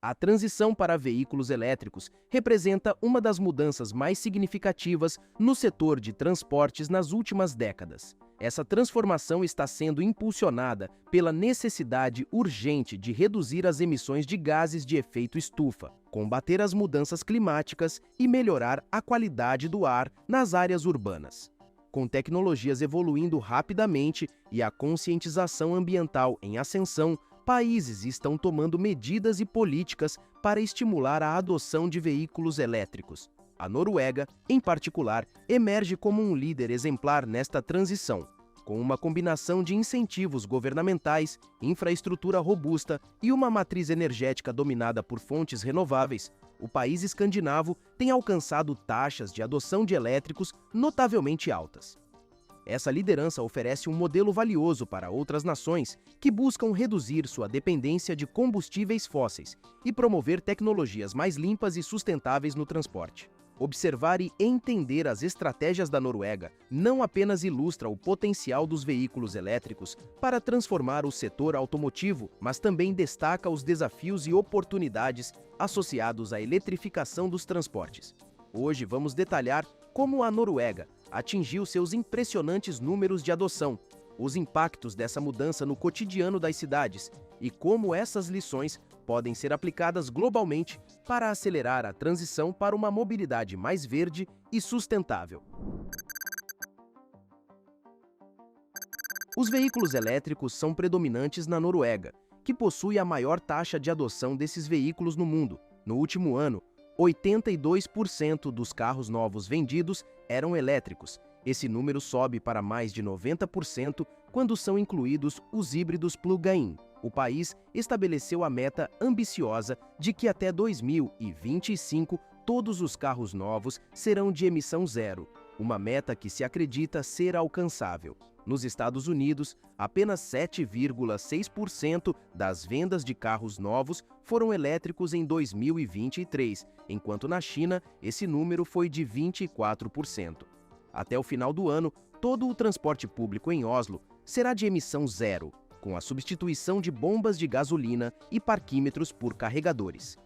A transição para veículos elétricos representa uma das mudanças mais significativas no setor de transportes nas últimas décadas. Essa transformação está sendo impulsionada pela necessidade urgente de reduzir as emissões de gases de efeito estufa, combater as mudanças climáticas e melhorar a qualidade do ar nas áreas urbanas. Com tecnologias evoluindo rapidamente e a conscientização ambiental em ascensão, países estão tomando medidas e políticas para estimular a adoção de veículos elétricos. A Noruega, em particular, emerge como um líder exemplar nesta transição. Com uma combinação de incentivos governamentais, infraestrutura robusta e uma matriz energética dominada por fontes renováveis, o país escandinavo tem alcançado taxas de adoção de elétricos notavelmente altas. Essa liderança oferece um modelo valioso para outras nações que buscam reduzir sua dependência de combustíveis fósseis e promover tecnologias mais limpas e sustentáveis no transporte. Observar e entender as estratégias da Noruega não apenas ilustra o potencial dos veículos elétricos para transformar o setor automotivo, mas também destaca os desafios e oportunidades associados à eletrificação dos transportes. Hoje vamos detalhar como a Noruega atingiu seus impressionantes números de adoção, os impactos dessa mudança no cotidiano das cidades e como essas lições podem ser aplicadas globalmente para acelerar a transição para uma mobilidade mais verde e sustentável. Os veículos elétricos são predominantes na Noruega, que possui a maior taxa de adoção desses veículos no mundo. No último ano, 82% dos carros novos vendidos eram elétricos. Esse número sobe para mais de 90% quando são incluídos os híbridos plug-in. O país estabeleceu a meta ambiciosa de que até 2025 todos os carros novos serão de emissão zero, uma meta que se acredita ser alcançável. Nos Estados Unidos, apenas 7,6% das vendas de carros novos foram elétricos em 2023, enquanto na China esse número foi de 24%. Até o final do ano, todo o transporte público em Oslo será de emissão zero, com a substituição de bombas de gasolina e parquímetros por carregadores.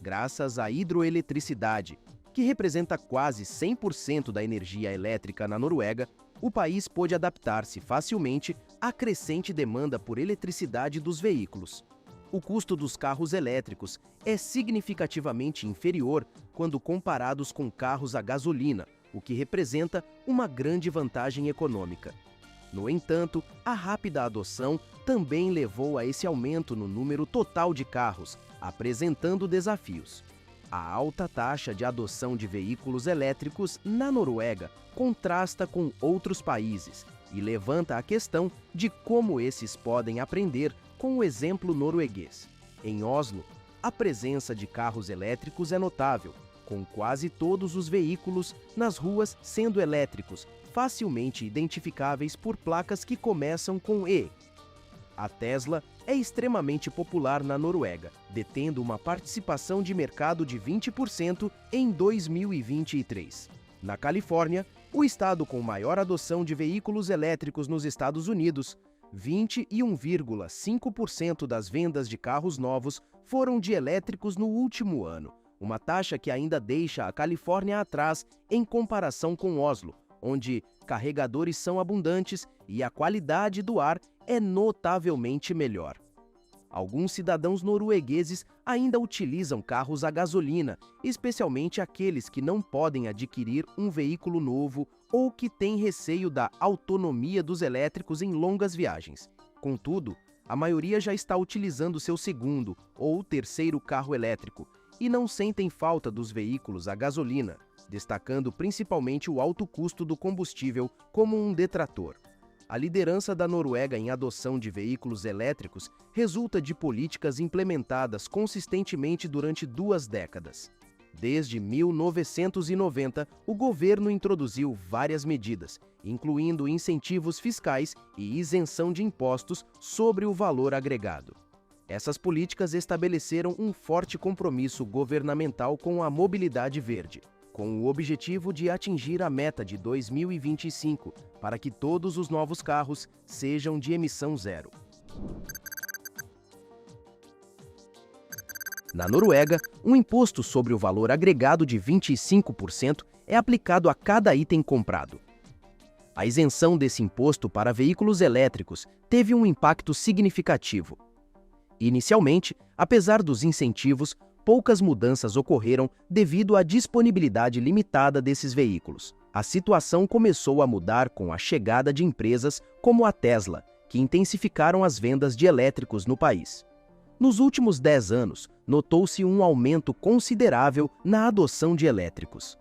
Graças à hidroeletricidade, que representa quase 100% da energia elétrica na Noruega, o país pôde adaptar-se facilmente à crescente demanda por eletricidade dos veículos. O custo dos carros elétricos é significativamente inferior quando comparados com carros a gasolina, o que representa uma grande vantagem econômica. No entanto, a rápida adoção também levou a esse aumento no número total de carros, apresentando desafios. A alta taxa de adoção de veículos elétricos na Noruega contrasta com outros países e levanta a questão de como esses podem aprender com o exemplo norueguês. Em Oslo, a presença de carros elétricos é notável, com quase todos os veículos nas ruas sendo elétricos, facilmente identificáveis por placas que começam com E. A Tesla é extremamente popular na Noruega, detendo uma participação de mercado de 20% em 2023. Na Califórnia, o estado com maior adoção de veículos elétricos nos Estados Unidos, 21,5% das vendas de carros novos foram de elétricos no último ano, uma taxa que ainda deixa a Califórnia atrás em comparação com Oslo, onde carregadores são abundantes e a qualidade do ar é notavelmente melhor. Alguns cidadãos noruegueses ainda utilizam carros a gasolina, especialmente aqueles que não podem adquirir um veículo novo ou que têm receio da autonomia dos elétricos em longas viagens. Contudo, a maioria já está utilizando seu segundo ou terceiro carro elétrico e não sentem falta dos veículos a gasolina, destacando principalmente o alto custo do combustível como um detrator. A liderança da Noruega em adoção de veículos elétricos resulta de políticas implementadas consistentemente durante 2 décadas. Desde 1990, o governo introduziu várias medidas, incluindo incentivos fiscais e isenção de impostos sobre o valor agregado. Essas políticas estabeleceram um forte compromisso governamental com a mobilidade verde, com o objetivo de atingir a meta de 2025, para que todos os novos carros sejam de emissão zero. Na Noruega, um imposto sobre o valor agregado de 25% é aplicado a cada item comprado. A isenção desse imposto para veículos elétricos teve um impacto significativo. Inicialmente, apesar dos incentivos, poucas mudanças ocorreram devido à disponibilidade limitada desses veículos. A situação começou a mudar com a chegada de empresas como a Tesla, que intensificaram as vendas de elétricos no país. Nos últimos 10 anos, notou-se um aumento considerável na adoção de elétricos.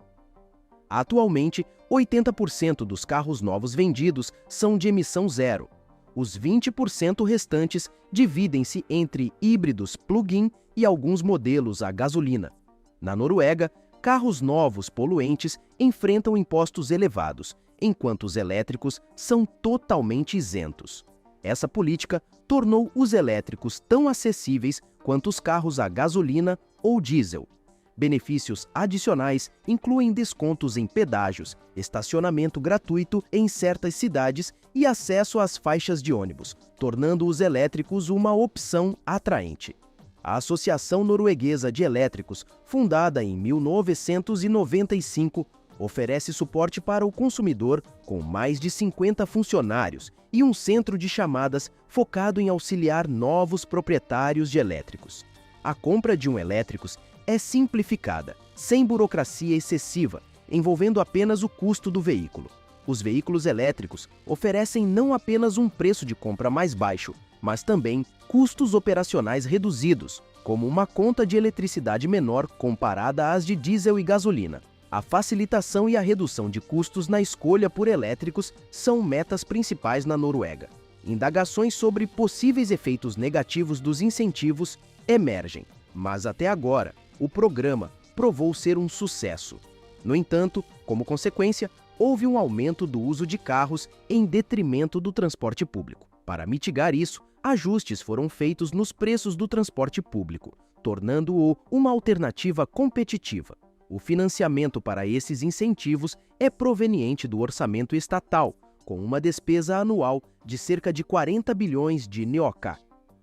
Atualmente, 80% dos carros novos vendidos são de emissão zero. Os 20% restantes dividem-se entre híbridos plug-in e alguns modelos a gasolina. Na Noruega, carros novos poluentes enfrentam impostos elevados, enquanto os elétricos são totalmente isentos. Essa política tornou os elétricos tão acessíveis quanto os carros a gasolina ou diesel. Benefícios adicionais incluem descontos em pedágios, estacionamento gratuito em certas cidades e acesso às faixas de ônibus, tornando os elétricos uma opção atraente. A Associação Norueguesa de Elétricos, fundada em 1995, oferece suporte para o consumidor com mais de 50 funcionários e um centro de chamadas focado em auxiliar novos proprietários de elétricos. A compra de um elétricos é simplificada, sem burocracia excessiva, envolvendo apenas o custo do veículo. Os veículos elétricos oferecem não apenas um preço de compra mais baixo, mas também custos operacionais reduzidos, como uma conta de eletricidade menor comparada às de diesel e gasolina. A facilitação e a redução de custos na escolha por elétricos são metas principais na Noruega. Indagações sobre possíveis efeitos negativos dos incentivos emergem, mas até agora, o programa provou ser um sucesso. No entanto, como consequência, houve um aumento do uso de carros em detrimento do transporte público. Para mitigar isso, ajustes foram feitos nos preços do transporte público, tornando-o uma alternativa competitiva. O financiamento para esses incentivos é proveniente do orçamento estatal, com uma despesa anual de cerca de 40 bilhões de NOK.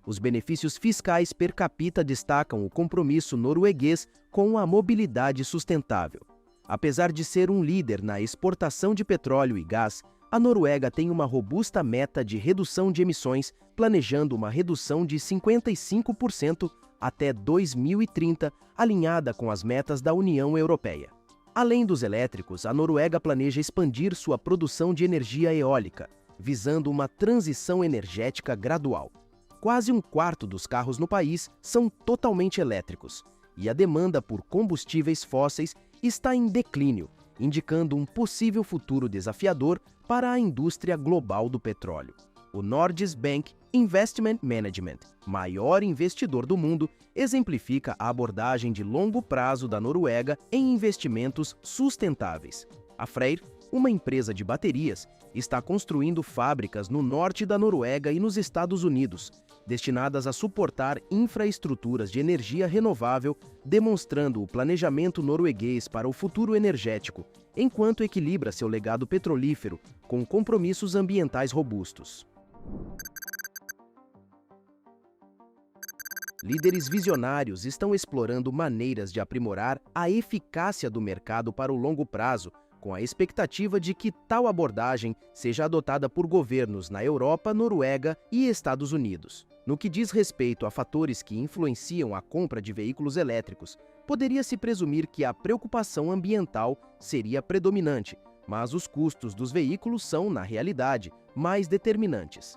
Os benefícios fiscais per capita destacam o compromisso norueguês com a mobilidade sustentável. Apesar de ser um líder na exportação de petróleo e gás, a Noruega tem uma robusta meta de redução de emissões, planejando uma redução de 55% até 2030, alinhada com as metas da União Europeia. Além dos elétricos, a Noruega planeja expandir sua produção de energia eólica, visando uma transição energética gradual. Quase um quarto dos carros no país são totalmente elétricos, e a demanda por combustíveis fósseis está em declínio, indicando um possível futuro desafiador para a indústria global do petróleo. O Norges Bank Investment Management, maior investidor do mundo, exemplifica a abordagem de longo prazo da Noruega em investimentos sustentáveis. A Freyr, uma empresa de baterias, está construindo fábricas no norte da Noruega e nos Estados Unidos, destinadas a suportar infraestruturas de energia renovável, demonstrando o planejamento norueguês para o futuro energético, enquanto equilibra seu legado petrolífero com compromissos ambientais robustos. Líderes visionários estão explorando maneiras de aprimorar a eficácia do mercado para o longo prazo, com a expectativa de que tal abordagem seja adotada por governos na Europa, Noruega e Estados Unidos. No que diz respeito a fatores que influenciam a compra de veículos elétricos, poderia-se presumir que a preocupação ambiental seria predominante, mas os custos dos veículos são, na realidade, mais determinantes.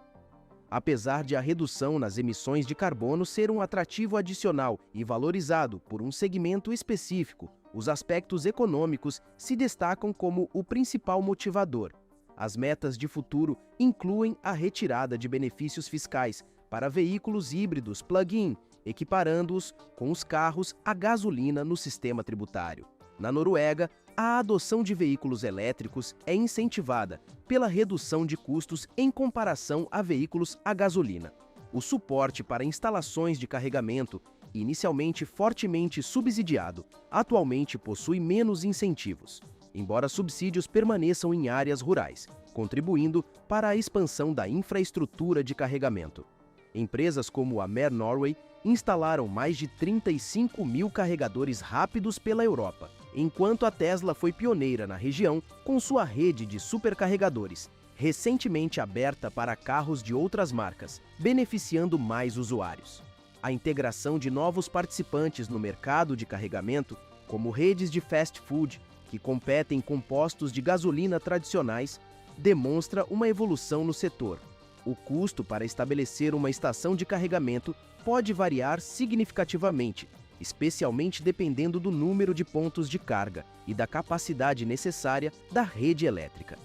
Apesar de a redução nas emissões de carbono ser um atrativo adicional e valorizado por um segmento específico, os aspectos econômicos se destacam como o principal motivador. As metas de futuro incluem a retirada de benefícios fiscais para veículos híbridos plug-in, equiparando-os com os carros a gasolina no sistema tributário. Na Noruega, a adoção de veículos elétricos é incentivada pela redução de custos em comparação a veículos a gasolina. O suporte para instalações de carregamento, inicialmente fortemente subsidiado, atualmente possui menos incentivos, embora subsídios permaneçam em áreas rurais, contribuindo para a expansão da infraestrutura de carregamento. Empresas como a Mer Norway instalaram mais de 35 mil carregadores rápidos pela Europa, enquanto a Tesla foi pioneira na região com sua rede de supercarregadores, recentemente aberta para carros de outras marcas, beneficiando mais usuários. A integração de novos participantes no mercado de carregamento, como redes de fast food, que competem com postos de gasolina tradicionais, demonstra uma evolução no setor. O custo para estabelecer uma estação de carregamento pode variar significativamente, especialmente dependendo do número de pontos de carga e da capacidade necessária da rede elétrica.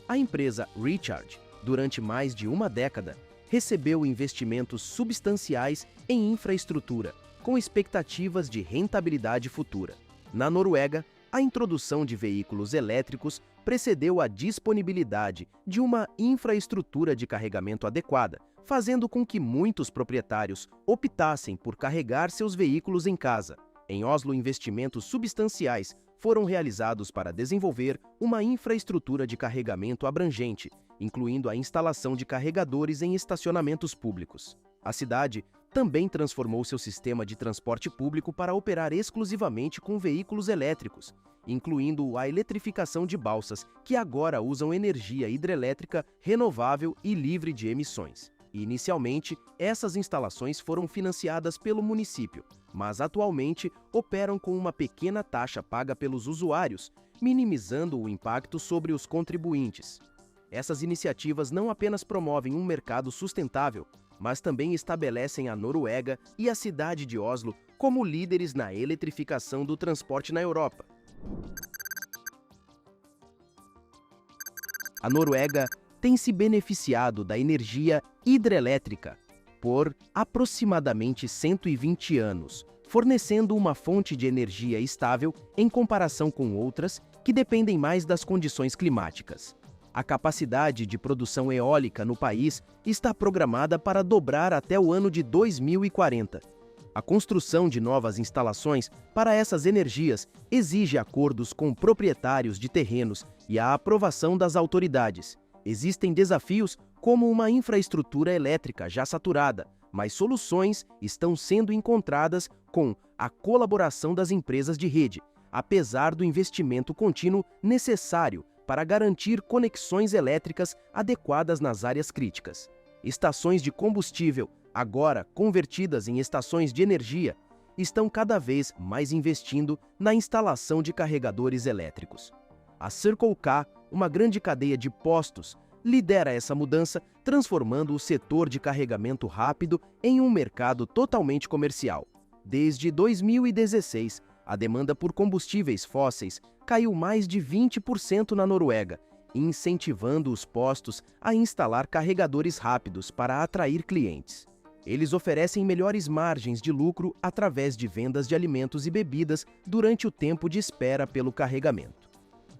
A empresa Recharge, durante mais de uma década, recebeu investimentos substanciais em infraestrutura, com expectativas de rentabilidade futura. Na Noruega, a introdução de veículos elétricos precedeu a disponibilidade de uma infraestrutura de carregamento adequada, fazendo com que muitos proprietários optassem por carregar seus veículos em casa. Em Oslo, investimentos substanciais foram realizados para desenvolver uma infraestrutura de carregamento abrangente, incluindo a instalação de carregadores em estacionamentos públicos. A cidade também transformou seu sistema de transporte público para operar exclusivamente com veículos elétricos, incluindo a eletrificação de balsas, que agora usam energia hidrelétrica renovável e livre de emissões. Inicialmente, essas instalações foram financiadas pelo município, mas atualmente operam com uma pequena taxa paga pelos usuários, minimizando o impacto sobre os contribuintes. Essas iniciativas não apenas promovem um mercado sustentável, mas também estabelecem a Noruega e a cidade de Oslo como líderes na eletrificação do transporte na Europa. A Noruega tem se beneficiado da energia hidrelétrica por aproximadamente 120 anos, fornecendo uma fonte de energia estável em comparação com outras que dependem mais das condições climáticas. A capacidade de produção eólica no país está programada para dobrar até o ano de 2040. A construção de novas instalações para essas energias exige acordos com proprietários de terrenos e a aprovação das autoridades. Existem desafios como uma infraestrutura elétrica já saturada, mas soluções estão sendo encontradas com a colaboração das empresas de rede, apesar do investimento contínuo necessário para garantir conexões elétricas adequadas nas áreas críticas. Estações de combustível, agora convertidas em estações de energia, estão cada vez mais investindo na instalação de carregadores elétricos. A Circle K, uma grande cadeia de postos, lidera essa mudança, transformando o setor de carregamento rápido em um mercado totalmente comercial. Desde 2016, a demanda por combustíveis fósseis caiu mais de 20% na Noruega, incentivando os postos a instalar carregadores rápidos para atrair clientes. Eles oferecem melhores margens de lucro através de vendas de alimentos e bebidas durante o tempo de espera pelo carregamento.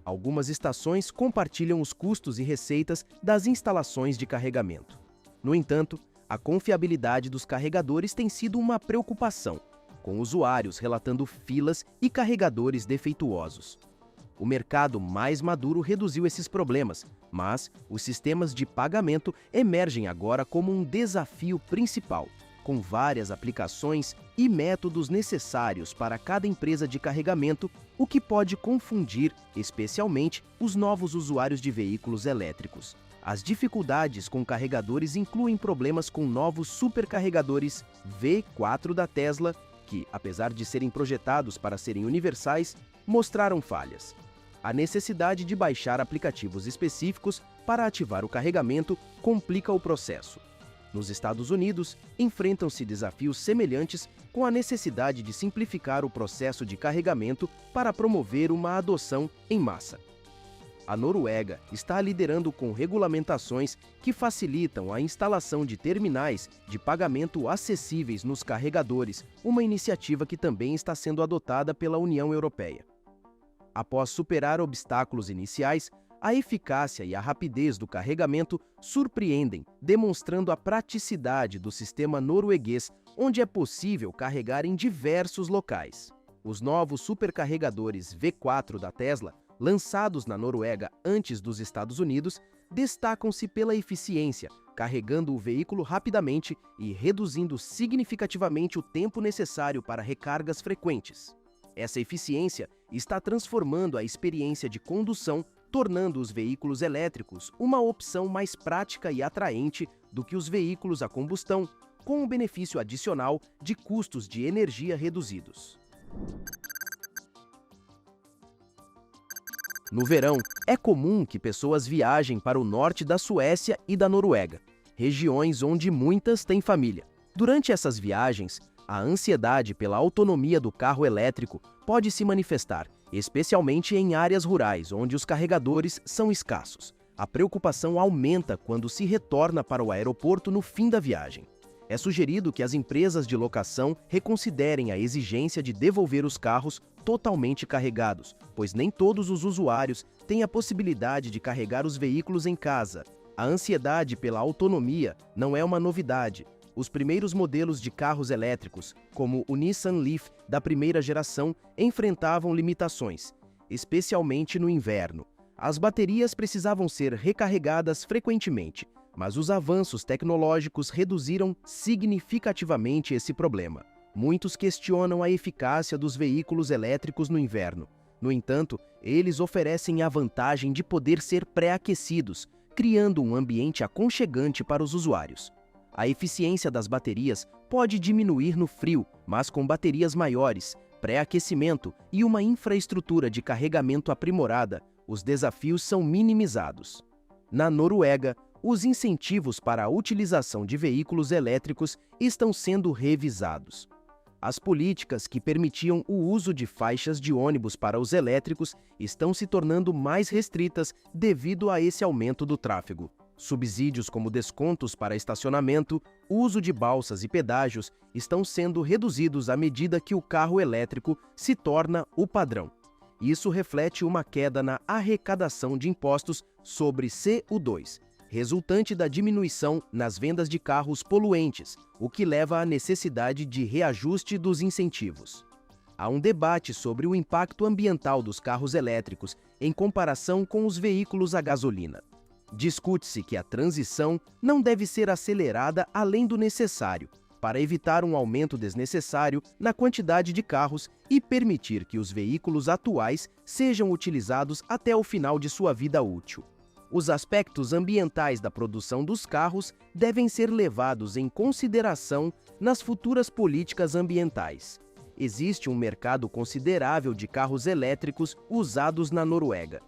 Algumas estações compartilham os custos e receitas das instalações de carregamento. No entanto, a confiabilidade dos carregadores tem sido uma preocupação, com usuários relatando filas e carregadores defeituosos. O mercado mais maduro reduziu esses problemas, mas os sistemas de pagamento emergem agora como um desafio principal, com várias aplicações e métodos necessários para cada empresa de carregamento, o que pode confundir, especialmente, os novos usuários de veículos elétricos. As dificuldades com carregadores incluem problemas com novos supercarregadores V4 da Tesla, que, apesar de serem projetados para serem universais, mostraram falhas. A necessidade de baixar aplicativos específicos para ativar o carregamento complica o processo. Nos Estados Unidos, enfrentam-se desafios semelhantes com a necessidade de simplificar o processo de carregamento para promover uma adoção em massa. A Noruega está liderando com regulamentações que facilitam a instalação de terminais de pagamento acessíveis nos carregadores, uma iniciativa que também está sendo adotada pela União Europeia. Após superar obstáculos iniciais, a eficácia e a rapidez do carregamento surpreendem, demonstrando a praticidade do sistema norueguês, onde é possível carregar em diversos locais. Os novos supercarregadores V4 da Tesla, lançados na Noruega antes dos Estados Unidos, destacam-se pela eficiência, carregando o veículo rapidamente e reduzindo significativamente o tempo necessário para recargas frequentes. Essa eficiência está transformando a experiência de condução, tornando os veículos elétricos uma opção mais prática e atraente do que os veículos a combustão, com o benefício adicional de custos de energia reduzidos. No verão, é comum que pessoas viajem para o norte da Suécia e da Noruega, regiões onde muitas têm família. Durante essas viagens, a ansiedade pela autonomia do carro elétrico pode se manifestar, especialmente em áreas rurais, onde os carregadores são escassos. A preocupação aumenta quando se retorna para o aeroporto no fim da viagem. É sugerido que as empresas de locação reconsiderem a exigência de devolver os carros totalmente carregados, pois nem todos os usuários têm a possibilidade de carregar os veículos em casa. A ansiedade pela autonomia não é uma novidade. Os primeiros modelos de carros elétricos, como o Nissan Leaf da primeira geração, enfrentavam limitações, especialmente no inverno. As baterias precisavam ser recarregadas frequentemente, mas os avanços tecnológicos reduziram significativamente esse problema. Muitos questionam a eficácia dos veículos elétricos no inverno. No entanto, eles oferecem a vantagem de poder ser pré-aquecidos, criando um ambiente aconchegante para os usuários. A eficiência das baterias pode diminuir no frio, mas com baterias maiores, pré-aquecimento e uma infraestrutura de carregamento aprimorada, os desafios são minimizados. Na Noruega, os incentivos para a utilização de veículos elétricos estão sendo revisados. As políticas que permitiam o uso de faixas de ônibus para os elétricos estão se tornando mais restritas devido a esse aumento do tráfego. Subsídios como descontos para estacionamento, uso de balsas e pedágios estão sendo reduzidos à medida que o carro elétrico se torna o padrão. Isso reflete uma queda na arrecadação de impostos sobre CO2, resultante da diminuição nas vendas de carros poluentes, o que leva à necessidade de reajuste dos incentivos. Há um debate sobre o impacto ambiental dos carros elétricos em comparação com os veículos a gasolina. Discute-se que a transição não deve ser acelerada além do necessário, para evitar um aumento desnecessário na quantidade de carros e permitir que os veículos atuais sejam utilizados até o final de sua vida útil. Os aspectos ambientais da produção dos carros devem ser levados em consideração nas futuras políticas ambientais. Existe um mercado considerável de carros elétricos usados na Noruega.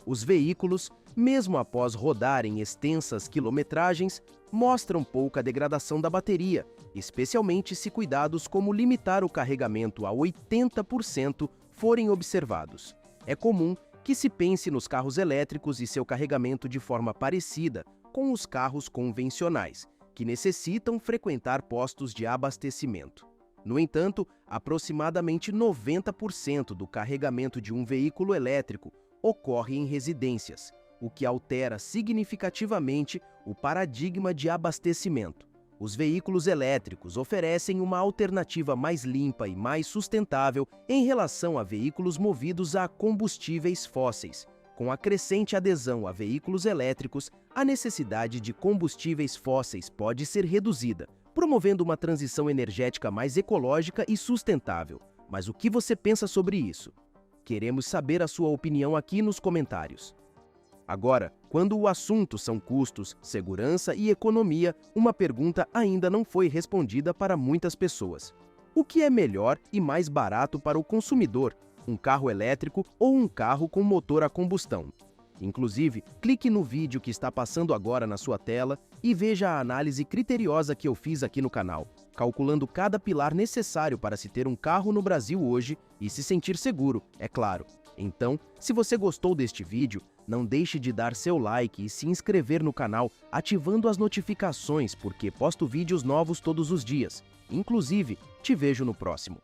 Os veículos, mesmo após rodarem extensas quilometragens, mostram pouca degradação da bateria, especialmente se cuidados como limitar o carregamento a 80% forem observados. É comum que se pense nos carros elétricos e seu carregamento de forma parecida com os carros convencionais, que necessitam frequentar postos de abastecimento. No entanto, aproximadamente 90% do carregamento de um veículo elétrico ocorre em residências, o que altera significativamente o paradigma de abastecimento. Os veículos elétricos oferecem uma alternativa mais limpa e mais sustentável em relação a veículos movidos a combustíveis fósseis. Com a crescente adesão a veículos elétricos, a necessidade de combustíveis fósseis pode ser reduzida, promovendo uma transição energética mais ecológica e sustentável. Mas o que você pensa sobre isso? Queremos saber a sua opinião aqui nos comentários. Agora, quando o assunto são custos, segurança e economia, uma pergunta ainda não foi respondida para muitas pessoas. O que é melhor e mais barato para o consumidor, um carro elétrico ou um carro com motor a combustão? Inclusive, clique no vídeo que está passando agora na sua tela e veja a análise criteriosa que eu fiz aqui no canal, calculando cada pilar necessário para se ter um carro no Brasil hoje e se sentir seguro, é claro. Então, se você gostou deste vídeo, não deixe de dar seu like e se inscrever no canal ativando as notificações porque posto vídeos novos todos os dias. Inclusive, te vejo no próximo.